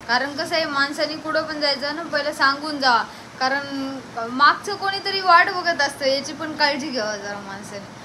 कारण कसं आहे माणसाने कुठं पण जायचं ना पहिलं सांगून जा, कारण मागचं कोणीतरी वाट बघत असतं, याची पण काळजी घ्यावा जरा माणसाने.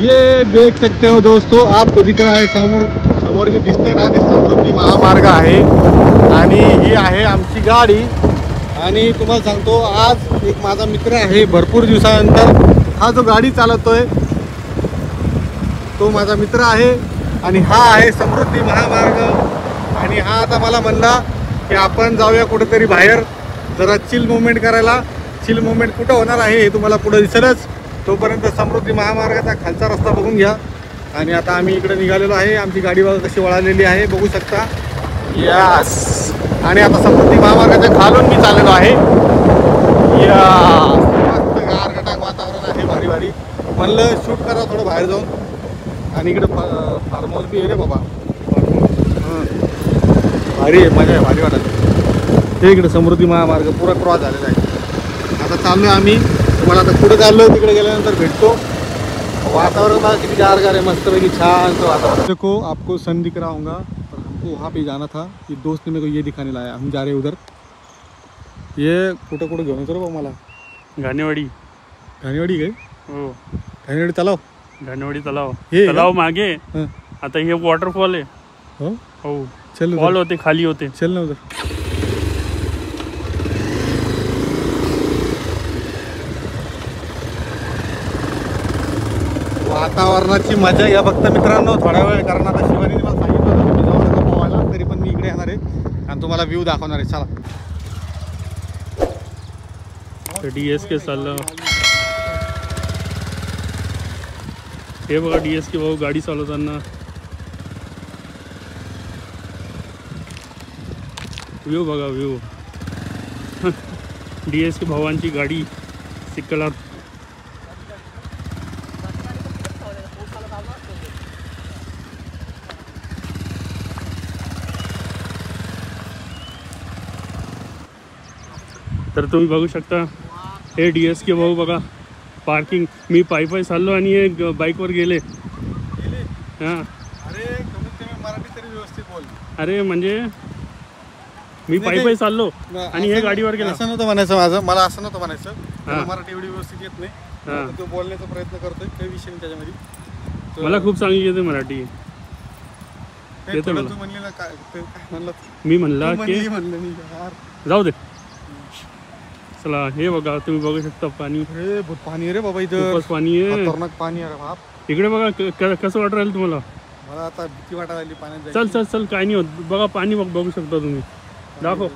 ये देख सकते हो दोस्तों, आपको दिख रहा है समोर जे दिसते ना ते समृद्धी महामार्ग आहे आणि ही आहे आमची गाडी. आणि तुम्हाला सांगतो आज एक माझा मित्र आहे, भरपूर दिवसानंतर हा जो गाडी चालवतोय तो माझा मित्र आहे आणि हा आहे समृद्धी महामार्ग. आणि हा आता मला म्हणला की आपण जाऊया कुठेतरी बाहेर जरा चिल मुवमेंट करायला. चिल मुवमेंट कुठं होणार आहे हे तुम्हाला पुढे दिसेलच. तोपर्यंत समृद्धी महामार्गाचा खालचा रस्ता बघून घ्या. आणि आता आम्ही इकडे निघालेलो आहे, आमची गाडी बघा कशी वळालेली आहे बघू शकता. यस. आणि आता समृद्धी महामार्गाच्या खालून मी चाललेलो आहे. या मस्त गारगटाक वातावरण आहे, भारी भारी. म्हणलं शूट करा थोडं बाहेर जाऊन. आणि इकडे फार्म हाऊस बी आहे रे बाबा, भारी आहे, मजा आहे, भारी वाटत. हे इकडे समृद्धी महामार्ग पुरा क्रॉस झालेला आहे. आता चाललो आम्ही, तुम्हाला आता पुढे चाललो तिकडे गेल्यानंतर भेटतो. वातावरण बघा किती गारगार आहे, मस्तपैकी छान वातावरण. देखो आपको सन दिख रहा होगा, पर हमको वहाँ पे जाना था. ये दोस्त ने मेरे को ये दिखाने लाया, हम जा रहे हैं उधर. ये कुठं कुठं घेऊन येतो रे मला. घाणेवाडी. घाणेवाडी काय? हो, घाणेवाडी तलाव. घाणेवाडी तलाव. हे तलाव मागे. हं. आता हे वॉटरफॉल आहे. हो हो, चल फॉल होते खाली होते. चल ना उधर. वातावरणाची मजा या फक्त मित्रांनो थोड्या वेळ, कारण आता शिवानी मला सांगितलं होतं तुम्ही जाऊ नका पोहायला, तरी पण मी इकडे येणार आहे आणि तुम्हाला व्ह्यू दाखवणार आहे. चला. DSK चाललं. हे बघा DSK भाऊ गाडी चालवताना. व्ह्यू बघा, व्ह्यू. DSK भावांची गाडी चिखलात. तर तुम्ही बघू शकता हे DSK भाऊ बघा पार्किंग. मी पायी चाललो आणि हे बाईकवर गेले. हां, अरे कमीत कमी मराठी तरी व्यवस्थित बोल. अरे म्हणजे मी पायी चाललो आणि हे गाडीवर गेला. असं नव्हतं म्हणायचं माझं, मला असं नव्हतं म्हणायचं. मराठी एवढी व्यवस्थित येत नाही, तो बोलण्याचा प्रयत्न करतोय, काही विषय नाही त्याच्यामध्ये. मला खूप चांगली येते मराठी. येते मला. तू म्हणली ना काय म्हणलं, मी म्हणला की म्हणलं मी यार जाऊ दे. चला हे बघा तुम्ही बघू शकता पाणी. अरे बहुत पाणी आहे रे बाबा इथं, खूपच पाणी आहे, खतरनाक पाणी आहे बाप. इकडे बघा कसं वाटत राहील तुम्हाला. मला आता भीती वाटायला लागली पाण्यात. चल चल चल, काय नाही होत. बघा पाणी बघू शकता तुम्ही. दाखव.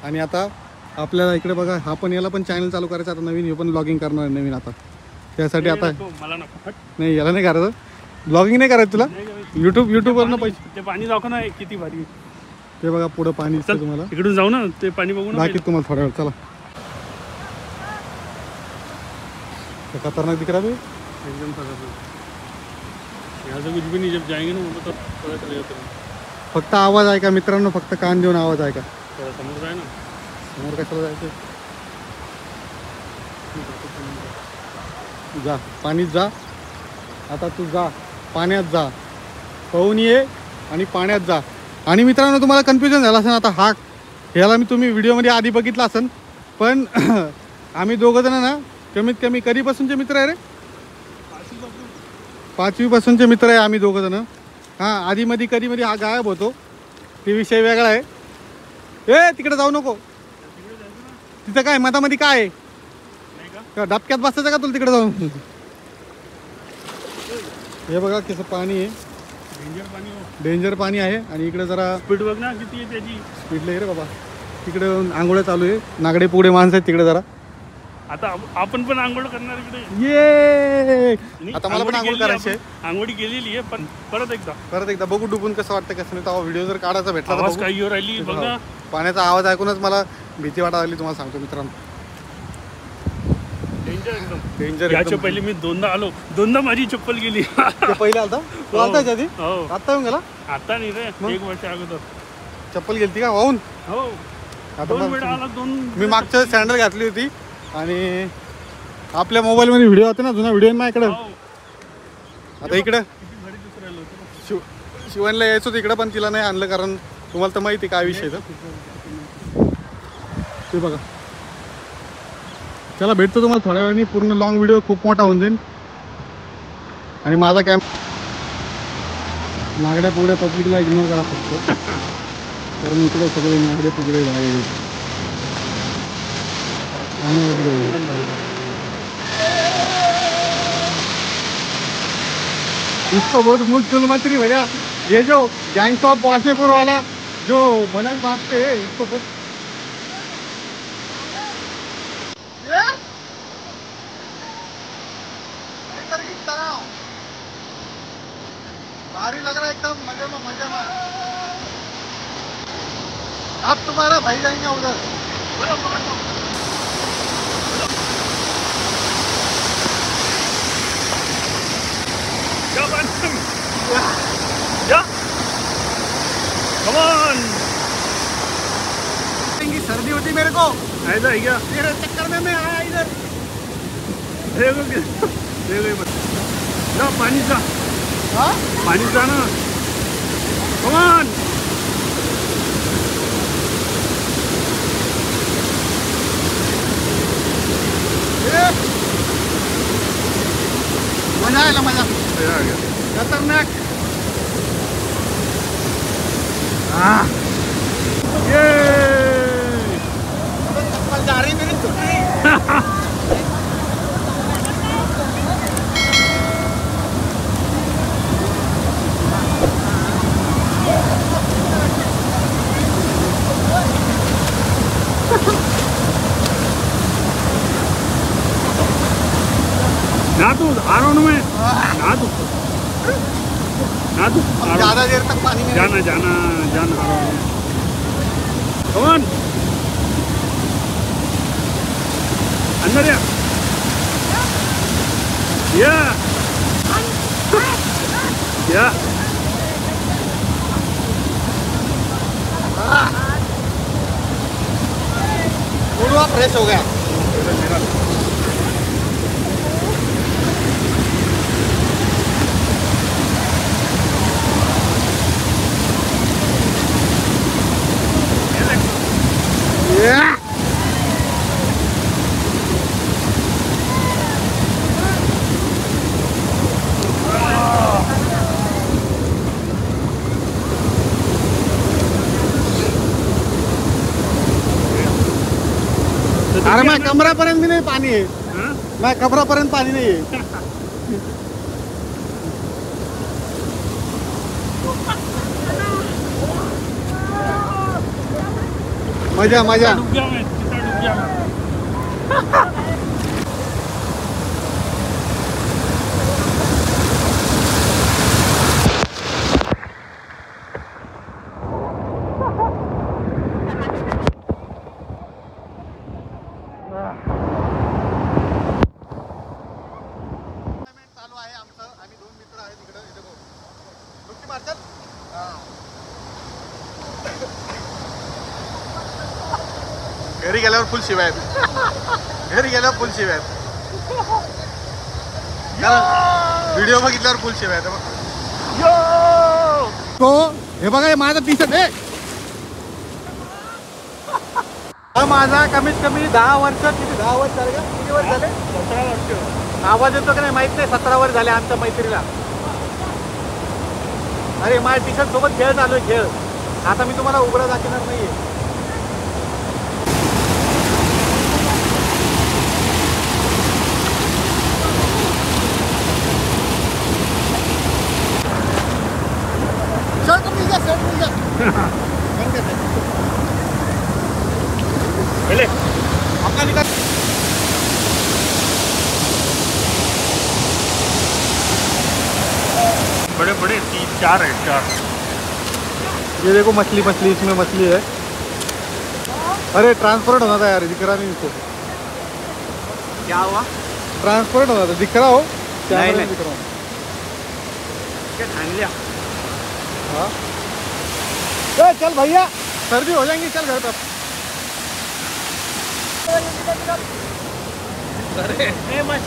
आणि आता आपल्याला इकडे बघा, हा पण याला पण चॅनल चालू करायचं आता नवीन. हे पण ब्लॉगिंग करणार आहे नवीन आता. त्यासाठी आता मला नको. नाही याला नाही करायचं, ब्लॉगिंग नाही करायचं तुला. युट्यूबवरनं पैसे. ते पाणी दाखव ना किती भारी. ते बघा पुढं पाणी दिसतं तुम्हाला. इकडून जाऊ ना, ते पाणी बघू ना. बाकी तुम्हाला थोड्या वेळ. चला. खतरनाक दिख रहा है एकदम खतरनाक. यहाँ से कुछ भी नहीं, जब जाएंगे ना वहाँ तब पता चलेगा. फक्त आवाज आहे का मित्रांनो, फक्त कान देऊन आवाज आहे का. थोडा समोर जाए ना. समोर कशाला जायचं, जा पाणीत जा. आता तू जा पाण्यात, जा पाहून ये आणि पाण्यात जा. आणि मित्रांनो तुम्हाला कन्फ्युजन झालं असेल आता, हा ह्याला मी तुम्ही व्हिडिओमध्ये आधी बघितला असेल, पण आम्ही दोघं जण ना कमीत कमी कधीपासूनचे मित्र आहे रे, 5वी पासूनचे मित्र आहे आम्ही दोघं जण. हां, आधीमध्ये कधीमध्ये हा गायब होतो, ते विषय वेगळा आहे. ए तिकडे जाऊ नको, तिथं काय मधामध्ये काय आहे का, डबक्यात बसायचं का तुला तिकडे जाऊन. हे बघा कसं पाणी आहे, डेंजर पाणी आहे. आणि इकडे जरा स्पीड बघ ना किती आहे त्याची. स्पीड लय रे बाबा. तिकडे आंघोळ्या चालू आहे, नागडे पुढे माणसं आहेत तिकडे जरा. आता आपण पण आंघोळ करणार इकडे. ये आता मला पण आंघोळ करायची आहे. आंघोळी केलेली आहे, पण परत एकदा बघू डुबून कसं वाटतं कसं नाही. तेव्हा व्हिडिओ जर काढायचा भेटला तर काही राहिली बघ ना. पाण्याचा आवाज ऐकूनच मला भीती वाटायला लागली, तुम्हाला सांगतो मित्रांनो. डेंजर एकदम डेंजर. याच्या पहिले मी दोनदा माझी चप्पल गेली. पहिले आलता तू हो. आलता आधी हो आता येऊन गेला आता नाही रे, मग? 1 वर्ष अगोदर. चप्पल गेलती का वाहून. हो आता 2 मग वेळा आला, 2 मी मागच्या सँडल घातली होती आणि आपल्या मोबाईलमध्ये व्हिडिओ होते ना, जुना व्हिडिओ माझ्याकडे. हो. आता इकडं किती भारी दिसू राहिलं होतं. शिवायला यायचं होतं इकडं, पण तिला नाही आणलं कारण तुम्हाला तर माहिती काय विषय तर. ते बघा, चला भेटतो तुम्हाला थोड्या वेळाने. पूर्ण लॉंग व्हिडिओ खूप मोठा होऊन जाईल. आणि माझा कॅम्प नागड्या पुगड्या पब्लिकला इग्नोर करा फक्त, कारण इकडे सगळे नागडे पुगडे झाले. इसको बहुत मुश्किल मंत्री भैया, ये जो गैंग्स ऑफ वासेपुर वाला जो बनल भागते है इसको बहुत भारी लग रहा है एकदम. मजे में अब तुम्हारा भाई जाएंगे उधर. क्या बात है? या कम ऑन. सर्दी होती मेरे को, ऐसा है क्या? तेरे चक्कर में मैं आया इधर. देखो ना पानीचा हाँ ना. Come on. मजा आएगा, मजा खतरनाक. हाँ ये चप्पल जा रही मेरी टुकड़ी. ना तू आ रहा हूँ मैं. ना तू आ रहा ज्यादा देर तक पानी में हूँ. जाना आ रहा हूँ. कौन अंदर या पूरा फ्रेश हो गया. अरे मैं कमरापर्यंत भी नहीं पानी है. हाँ? मैं कमरापर्यंत पाणी नाही आहे. मजा मजा. डूब गया मैं, कितना डूब गया मैं. चालू आहे आमचं. आम्ही 2 मित्र आहेत इकडे. इथे बघ डुबकी मारतात. घरी गेल्यावर फुल शिवाय आहेत. घरी गेल्यावर फुल शिवाय आहेत. व्हिडिओ बघितल्यावर फुल शिवाय आहेत. तो हे बघा, हे माझा टी शर्ट आहे. हा माझा कमीत कमी 10 वर्ष, किती 10 वर्ष झाले का? किती वर्ष झाले? 17 वर्ष. आवाज येतो का नाही माहित नाही. 17 वर्ष झाले आमच्या मैत्रीला. अरे माझ्या टी शर्ट सोबत खेळ चालू आहे, खेळ. आता मी तुम्हाला उघडा दाखवणार नाहीये. शर्ट मिल गया, शर्ट मिल गया. पहले आपका निकाल. बड़े बड़े 3-4 है 4. ये देखो मछली, मछली इसमें मछली है. अरे ट्रांसफर होना था यार, दिख रहा नहीं इसको. क्या हुआ? ट्रांसपोर्ट होना था, दिख रहा हो? नहीं, नहीं। दिख रहा हूँ। क्या ठान लिया? हाँ चल भैया, सर्दी हो जाएंगी, चल घर पर।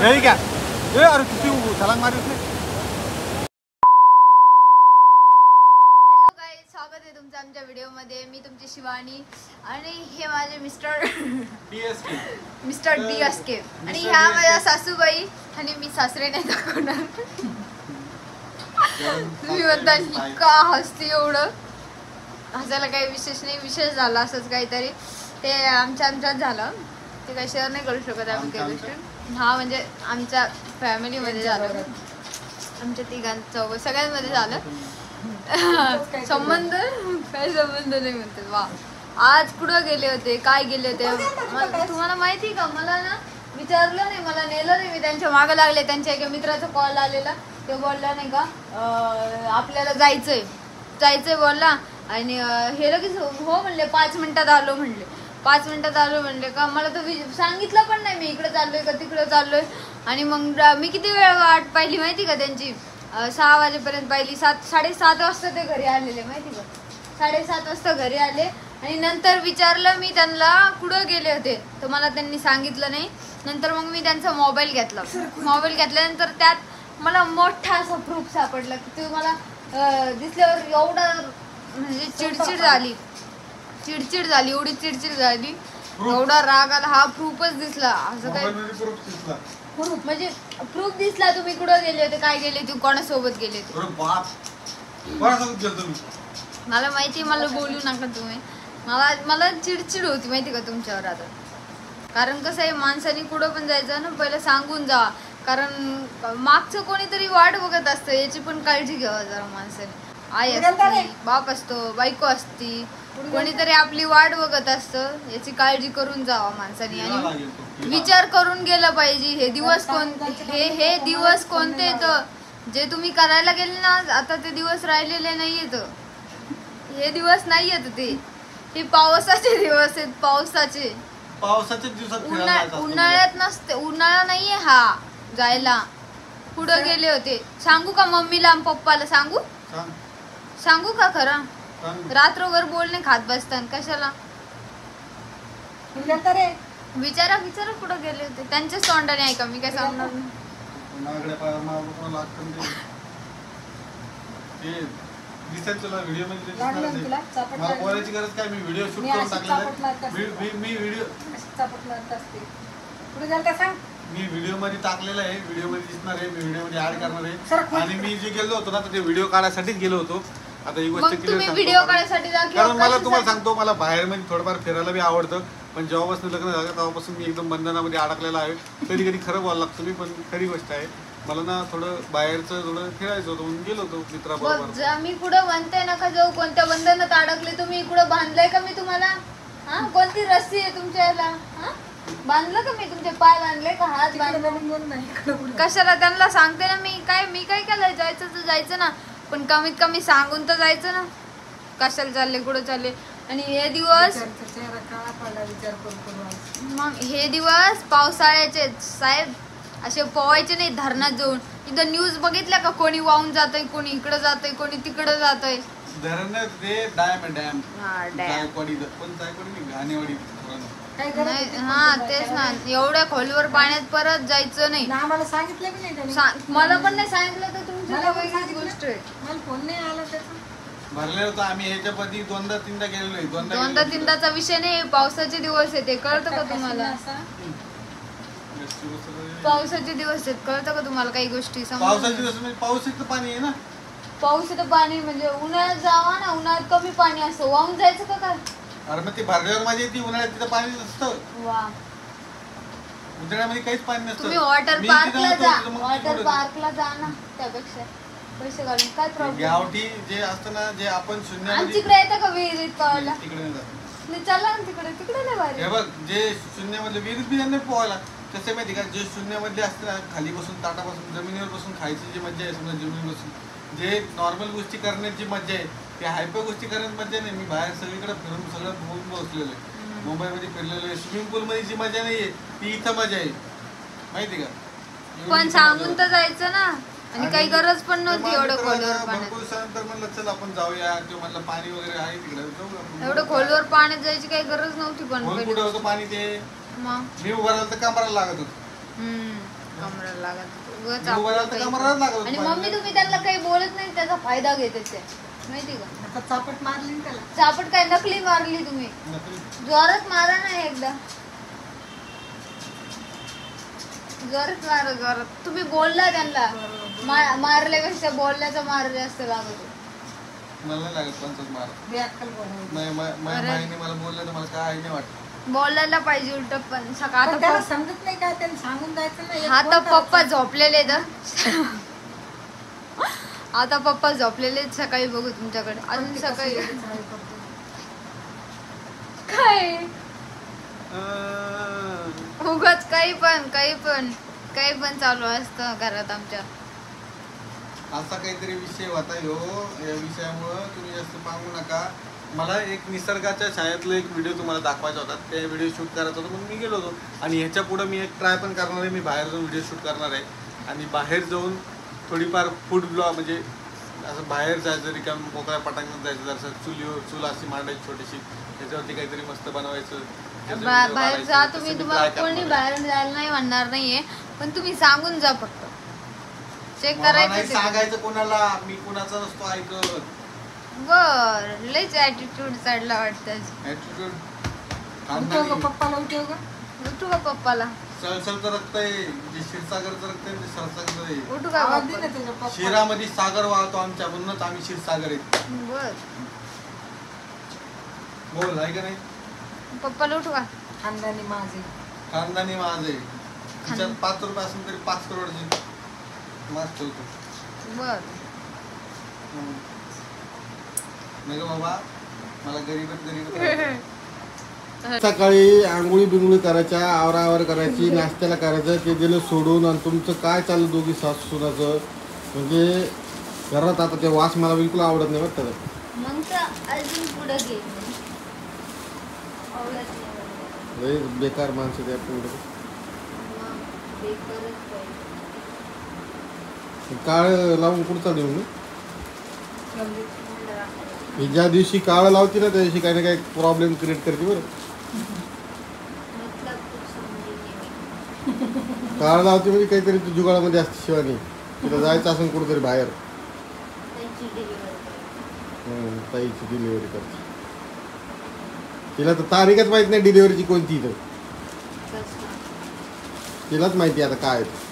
नहीं क्या ये अरे किती छलांग मारी उसने। हॅलो गाईज, स्वागत आहे तुमचं आमच्या व्हिडिओमध्ये. मी तुमची शिवानी आणि हे माझे मिस्टर DSK आणि ह्या माझ्या सासूबाई आणि मी सासरे नाही दाखवणार. तुम्ही म्हणता ही का हसते एवढं? हसायला काही विशेष नाही, विशेष झाला असंच काहीतरी. ते आमच्यात झालं, ते काही शेअर नाही करू शकत आम्ही काही गोष्टी. हा म्हणजे आमच्या फॅमिलीमध्ये झालं, आमच्या तिघांचं सगळ्यांमध्ये झालं. संबंध काही संबंध नाही म्हणते. वा, आज कुठं गेले होते, काय गेले होते तुम्हाला माहिती का? मला ना विचारलं नाही, मला नेलं नाही. मी त्यांच्या मागं लागले. त्यांच्या एका मित्राचा कॉल आलेला, तो बोलला नाही का आपल्याला जायचंय बोलला. आणि हे लगेच हो म्हणले, 5 मिनिटात आलो म्हणले. 5 मिनिटात आलो म्हणले का? मला तर सांगितलं पण नाही मी इकडे चाललोय का तिकडे चाललोय. आणि मग मी किती वेळ वाट पाहिली माहिती का त्यांची? 6 वाजेपर्यंत पाहिली. 7:30 वाजता ते घरी आलेले माहिती का? 7:30 वाजता घरी आले. आणि नंतर विचारलं मी त्यांना कुठं गेले होते, तर मला त्यांनी सांगितलं नाही. नंतर मग मी त्यांचा मोबाईल घेतला. मोबाईल घेतल्यानंतर त्यात मला मोठा असा प्रूफ सापडला की ते मला दिसल्यावर एवढा म्हणजे चिडचिड झाली, एवढी चिडचिड झाली, एवढा राग आला. हा प्रूफच दिसला. असं काय म्हणजे प्रूफ दिसला? तुम्ही कुठं गेले होते, काय गेले होते, कोणासोबत गेले होते? मला माहिती, मला बोलू नका तुम्ही. मला चिडचिड होती माहिती का तुमच्यावर आता. कारण कसं आहे, माणसाने कुठं पण जायचं ना पहिलं सांगून जा. कारण मागचं कोणीतरी वाट बघत असतं, याची पण काळजी घ्यावं जरा माणसाने. आई असते, बाप असतो, बायको असती, कोणीतरी आपली वाट बघत असतं, याची काळजी करून जावा माणसाने. आणि विचार करून गेलं पाहिजे. हे दिवस हे दिवस कोणते तर जे तुम्ही करायला गेले ना, आता ते दिवस राहिलेले नाहीयेत. हे दिवस नाहीयेत, हे पावसाचे दिवस आहेत. पावसाच्या दिवसात उन्हाळ्यात नसते, उन्हाळा नाहीये हा जायला. पुढं गेले होते. सांगू का मम्मीला पप्पाला? सांगू का खरं? रात्रभर बोलणे खात बसतात कशाला? विचारा कुठं गेले होते. त्यांच्याच तोंडाने ऐका, मी काय सांगणार नाही. मला बोलायची गरज काय? मी व्हिडिओ शूट करून टाकलेला. मी व्हिडिओ मध्ये टाकलेला आहे, व्हिडिओ मध्ये दिसणार आहे, मी व्हिडिओ मध्ये ऍड करणार आहे. आणि मी जे गेलो होतो ना, तर ते व्हिडिओ काढायसाठीच गेलो होतो. आता ही गोष्ट कारण मला तुम्हाला सांगतो, मला बाहेर मध्ये थोडंफार फिरायला बी आवडतं. पण जेव्हापासून लग्न झालं तेव्हापासून मी एकदम बंधनामध्ये अडकलेला आहे. कधी खरं बोलायला लागतो मी, पण खरी गोष्ट आहे. मला ना थोडं बाहेरचं थोडं फिरायचं होतं म्हणून गेलो होतो मित्राबरोबर. मी कुठं म्हणते नका जाऊ. कोणत्या बंधनात अडकले तुम्ही? कुठं बांधलंय का मी तुम्हाला? कोणती रस्सी आहे तुमच्या याला? बांधलं का मी? तुमचे पाय बांधले का? हात बांधले? कशाला? त्यांना सांगते ना मी काय केलं? जायचं तर जायचं ना, पण कमीत कमी सांगून तर जायचं ना. कशाला चालले, कुठं चालले? आणि हे दिवस मग हे दिवस पावसाळ्याचे साहेब, असे पोवायचे नाही धरणात जाऊन. इथं न्यूज बघितल्या का? कोणी वाहून जातंय, कोणी इकडं जातंय, कोणी तिकडं जातंय. धरण ते डॅम तेच ना. एवढ्या खोलीवर पाण्यात परत जायचं नाही. आम्हाला सांगितलं की नाही? मला पण नाही सांगितलं, तर तुमची गोष्ट आहे. मला फोन नाही आला त्याचा. भरले होतं आम्ही ह्याच्या पती 2दा-3दा गेलेलो. 2दा-3दाचा विषय नाही, पावसाचे दिवस आहे ते. कळतं का तुम्हाला? पावसाचे दिवस आहेत, कळतं का तुम्हाला काही गोष्टी? पावसाचे दिवस म्हणजे पावसाचं पाणी आहे ना. पावसाचं पाणी म्हणजे उन्हाळ्यात जावा ना, उन्हाळ्यात कमी पाणी असतं, वाहून जायचं का काय? अरे मग ते भरल्यावर माझी ती उन्हाळ्यात तिथं पाणी नसतं. वा, उन्हाळ्यामध्ये काहीच पाणी नसतं. तुम्ही वॉटर पार्कला जा ना, त्यापेक्षा पैसे घालून काय प्रॉब्लेम? गावठी जे असतं ना, जे आपण शून्यामध्ये तिकडे येतं का विहिरीत पोहायला? तिकडे नाही जात. नाही, चला ना तिकडे नाही भारी. हे बघ, जे शून्यामधले विहिरीत बी नाही पोहायला. तसे माहिती का, जे शून्यामधले असते ना, खाली बसून ताटापासून जमिनीवर बसून खायची जी मजा आहे, समजा जमिनीवर बसून जे नॉर्मल गोष्टी करण्याची मजा आहे, ते हायपर गोष्टी करण्याची मजा नाही. मी बाहेर सगळीकडे फिरून सगळं बघून बसलेलो आहे. मुंबईमध्ये फिरलेलो आहे. स्विमिंग पूलमध्ये जी मजा नाही आहे ती इथं मजा आहे. माहिती का पण सांगून तर जायचं ना. आणि काही गरज पण नव्हती एवढं खोलवर पाण्यात. भरपूर दिवसानंतर म्हणलं चल आपण जाऊया तो म्हणलं पाणी वगैरे आहे तिकडे जाऊ आपण. एवढं खोलवर पाण्यात जायची काही गरज नव्हती पण खोल पहिली. कुठं होतं पाणी ते मग मी उभा राहिलं तर कमराला लागत होतं. कमरेला लागत होतं. उगाच मी उभा राहिलं तर आपलं कमराला लागत काही- आणि होतं मम्मी तुम्ही त्यांना काही बोलत नाही त्याचा फायदा घेते ते माहिती का. आता चापट मारली ना त्याला. चापट काय नकली मारली तुम्ही. नकली. जोरात मारा ना एकदा. जोरात मारा जोरात. तुम्ही बोलला त्यांना मारल्यापेक्षा बोलल्याचा मार जास्त लागत होता. मला नाही लागत पंचायत मार. बेअक्कल बोलायला. नाही माईने मला बोललं तर मला काय नाही वाटत. बोलायला पाहिजे उलट पण सकाळ पण त्याला समजत नाही का त्यांनी सांगून जायचं ना. एक आता बोलता पप्पा झोपलेले तर आता पप्पा झोपलेले सकाळी बघू तुमच्याकडे अजून सकाळी काय उगाच काही पण चालू असतं घरात आमच्या. असा काहीतरी विषय होता ह्यो. या विषयामुळं तुम्ही जास्त पाहू नका. मला एक निसर्गाच्या छायातला एक व्हिडिओ तुम्हाला दाखवायचा होता. ते व्हिडिओ शूट करायचा होता म्हणून मी गेलो होतो. आणि ह्याच्या पुढं मी एक ट्राय पण करणार आहे. मी बाहेर जाऊन व्हिडिओ शूट करणार आहे. आणि बाहेर जाऊन थोडीफार फूड ब्लॉग म्हणजे असं बाहेर जायचं रिकाम मोकळ्या पटांगणात जायचं. जसं चूल अशी मांडायची छोटीशी त्याच्यावरती काहीतरी मस्त बनवायचं. त्याचा video बाहेर काढायचा. जा तसं तुम्ही. मी तुम्हाला try कोणी करणार आहे. बाहेर जायला नाही म्हणणार नाहीये पण तुम्ही सांगून जा फक्त. चेक मला नाही करायचं ते. सांगायचं कोणाला. मी कोणाचा नसतो ऐकत. बर लयच ऍटिट्यूड चढला वाटतं. ऍटिट्यूड उठव गं पप्पाला उठव गं. उठू का पप्पाला. सळसळचं रक्त आहे. जे क्षीरसागरचं रक्त आहे ते सळसळचं आहे. उठू का आवाज दे ना पप्पाला? तुझ्या पप्पा. शिरामध्ये सागर वाहतो आमच्या म्हणूनच आम्ही क्षीरसागर आहे. बर बोल आहे का नाही. पप्पाला उठू का. खानदानी माझे. खानदानी माझ आहे. तिच्यात 5 रुपये असून तरी 5 करोडची मास ठेवतो. बर नाही ग बाबा मला गरीब सकाळी आंघोळी बिंगोळी करायच्या आवरावर करायची नाश्त्याला करायचं ते दिलं सोडून. आणि तुमचं काय चाललं दोघी सासू सुनाचं म्हणजे घरात आता ते वास मला बिलकुल आवडत नाही वाटतं. मग तर अजून पुढे घे. लय बेकार माणसं त्या पुढे. काळ लावून कुठं चालू मी ही ज्या दिवशी काळ लावते ना त्या दिवशी काही ना काही प्रॉब्लेम क्रिएट करते बरं. काळ लावते म्हणजे काहीतरी तू जुगाळामध्ये असते शिवानी. तिला जायचं असेल कुठंतरी बाहेर. ताईची डिलिव्हरी करते. तिला तर तारीखच माहित नाही डिलिव्हरीची कोणती. तर तिलाच माहिती आता काय आहे.